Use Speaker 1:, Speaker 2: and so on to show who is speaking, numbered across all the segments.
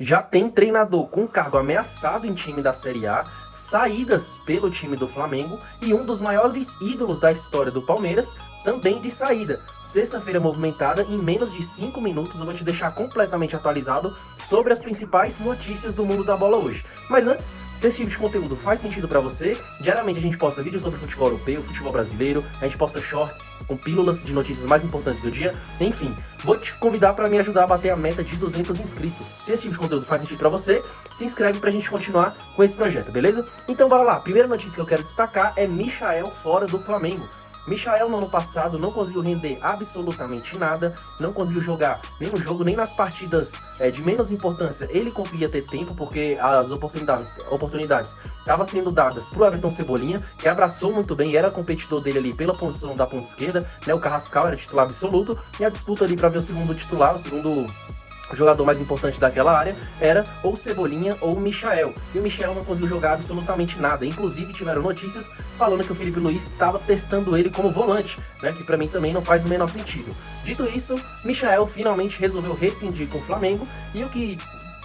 Speaker 1: já tem treinador com cargo ameaçado em time da Série A, saídas pelo time do Flamengo e um dos maiores ídolos da história do Palmeiras também de saída. Sexta-feira movimentada, em menos de 5 minutos eu vou te deixar completamente atualizado sobre as principais notícias do mundo da bola hoje. Mas antes, se esse tipo de conteúdo faz sentido pra você, diariamente a gente posta vídeos sobre futebol europeu, futebol brasileiro, a gente posta shorts com pílulas de notícias mais importantes do dia, enfim, vou te convidar para me ajudar a bater a meta de 200 inscritos. Se esse tipo de conteúdo faz sentido pra você, se inscreve pra gente continuar com esse projeto, beleza? Então bora lá, a primeira notícia que eu quero destacar é Michael fora do Flamengo. Michael no ano passado não conseguiu render absolutamente nada, não conseguiu jogar nem no jogo, nem nas partidas de menos importância. Ele conseguia ter tempo porque as oportunidades estavam sendo dadas pro Everton Cebolinha, que abraçou muito bem, era competidor dele ali pela posição da ponta esquerda, né? O Carrascal era titular absoluto, e a disputa ali para ver o segundo titular, o segundo jogador mais importante daquela área era ou Cebolinha ou Michael. E o Michael não conseguiu jogar absolutamente nada. Inclusive tiveram notícias falando que o Felipe Luiz estava testando ele como volante, né? Que pra mim também não faz o menor sentido. Dito isso, Michael finalmente resolveu rescindir com o Flamengo, e o que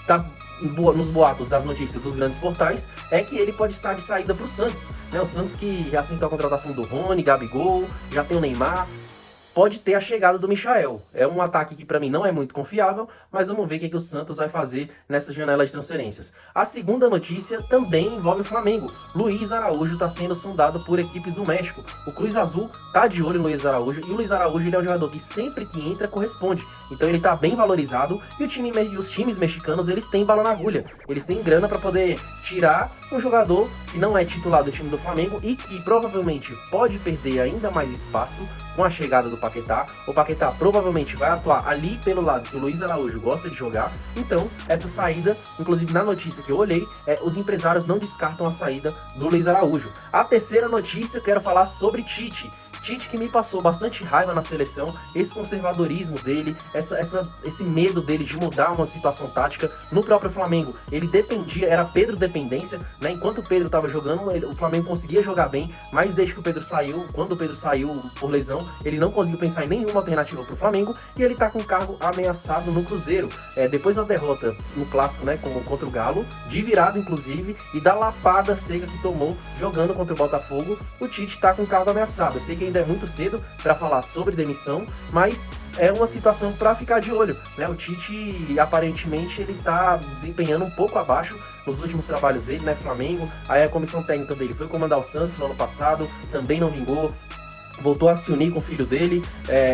Speaker 1: tá nos boatos das notícias dos grandes portais é que ele pode estar de saída pro Santos, né? O Santos que já assentou a contratação do Rony, Gabigol, já tem o Neymar. Pode ter a chegada do Michael. É um ataque que pra mim não é muito confiável, mas vamos ver o que o Santos vai fazer nessa janela de transferências. A segunda notícia também envolve o Flamengo. Luiz Araújo está sendo sondado por equipes do México. O Cruz Azul tá de olho no Luiz Araújo, e o Luiz Araújo ele é um jogador que sempre que entra corresponde. Então ele tá bem valorizado, e os times mexicanos eles têm bala na agulha. Eles têm grana para poder tirar um jogador que não é titular do time do Flamengo e que provavelmente pode perder ainda mais espaço com a chegada do Paquetá. O Paquetá provavelmente vai atuar ali pelo lado que o Luiz Araújo gosta de jogar. Então, essa saída, inclusive na notícia que eu olhei, os empresários não descartam a saída do Luiz Araújo. A terceira notícia, eu quero falar sobre Tite. Tite que me passou bastante raiva na seleção, esse conservadorismo dele, esse medo dele de mudar uma situação tática. No próprio Flamengo, ele dependia, era Pedro dependência, né? Enquanto o Pedro estava jogando, o Flamengo conseguia jogar bem, mas desde que o Pedro saiu, quando o Pedro saiu por lesão, ele não conseguiu pensar em nenhuma alternativa para o Flamengo, e ele tá com o cargo ameaçado no Cruzeiro. Depois da derrota no Clássico, né, contra o Galo, de virada inclusive, e da lapada seca que tomou jogando contra o Botafogo, o Tite tá com o cargo ameaçado. Eu sei que ainda é muito cedo para falar sobre demissão, mas é uma situação para ficar de olho, né? O Tite, aparentemente, ele tá desempenhando um pouco abaixo nos últimos trabalhos dele, né? Flamengo, aí a comissão técnica dele foi comandar o Santos no ano passado, também não vingou. Voltou a se unir com o filho dele,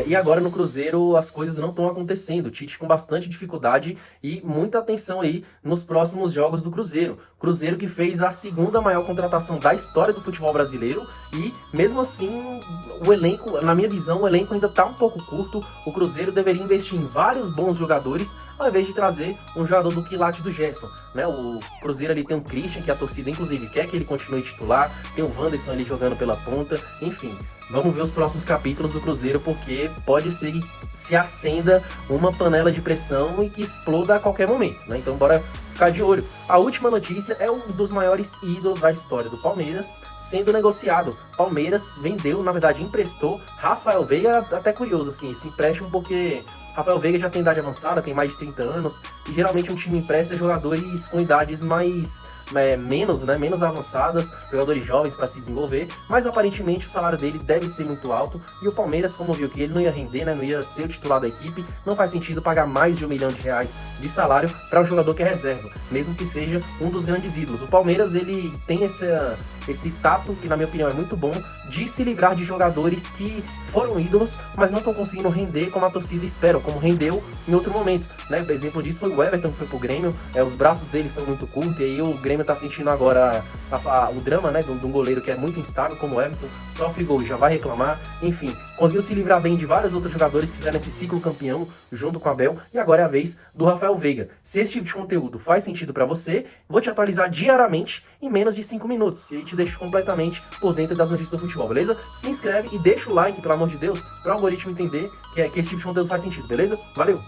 Speaker 1: e agora no Cruzeiro as coisas não estão acontecendo. O Tite com bastante dificuldade e muita atenção aí nos próximos jogos do Cruzeiro. Cruzeiro que fez a segunda maior contratação da história do futebol brasileiro, e mesmo assim o elenco, na minha visão, o elenco ainda está um pouco curto. O Cruzeiro deveria investir em vários bons jogadores ao invés de trazer um jogador do quilate do Gerson, né? O Cruzeiro ali tem um Christian, que a torcida inclusive quer que ele continue titular, tem o Wanderson ali jogando pela ponta, enfim. Vamos ver os próximos capítulos do Cruzeiro, porque pode ser que se acenda uma panela de pressão e que exploda a qualquer momento, né? Então bora ficar de olho. A última notícia é um dos maiores ídolos da história do Palmeiras sendo negociado. Palmeiras vendeu, na verdade emprestou Rafael Veiga, até curioso assim, esse empréstimo, porque Rafael Veiga já tem idade avançada, tem mais de 30 anos, e geralmente um time empresta jogadores com idades menos avançadas, jogadores jovens para se desenvolver, mas aparentemente o salário dele deve ser muito alto, e o Palmeiras, como viu que ele não ia render, né, não ia ser o titular da equipe, não faz sentido pagar mais de R$1 milhão de salário para um jogador que é reserva, mesmo que seja um dos grandes ídolos. O Palmeiras, ele tem esse tato, que na minha opinião é muito bom, de se livrar de jogadores que foram ídolos, mas não estão conseguindo render como a torcida espera, como rendeu em outro momento, né? O exemplo disso foi o Everton, que foi pro Grêmio, os braços dele são muito curtos, e aí o Grêmio tá sentindo agora o drama, né, de um goleiro que é muito instável como o Everton, sofre gol e já vai reclamar. Enfim, conseguiu se livrar bem de vários outros jogadores que fizeram esse ciclo campeão junto com o Abel, e agora é a vez do Rafael Veiga. Se esse tipo de conteúdo faz sentido para você, vou te atualizar diariamente em menos de 5 minutos, e aí te deixo completamente por dentro das notícias do futebol, beleza? Se inscreve e deixa o like, pelo amor de Deus, para o algoritmo entender que esse tipo de conteúdo faz sentido, beleza? Valeu!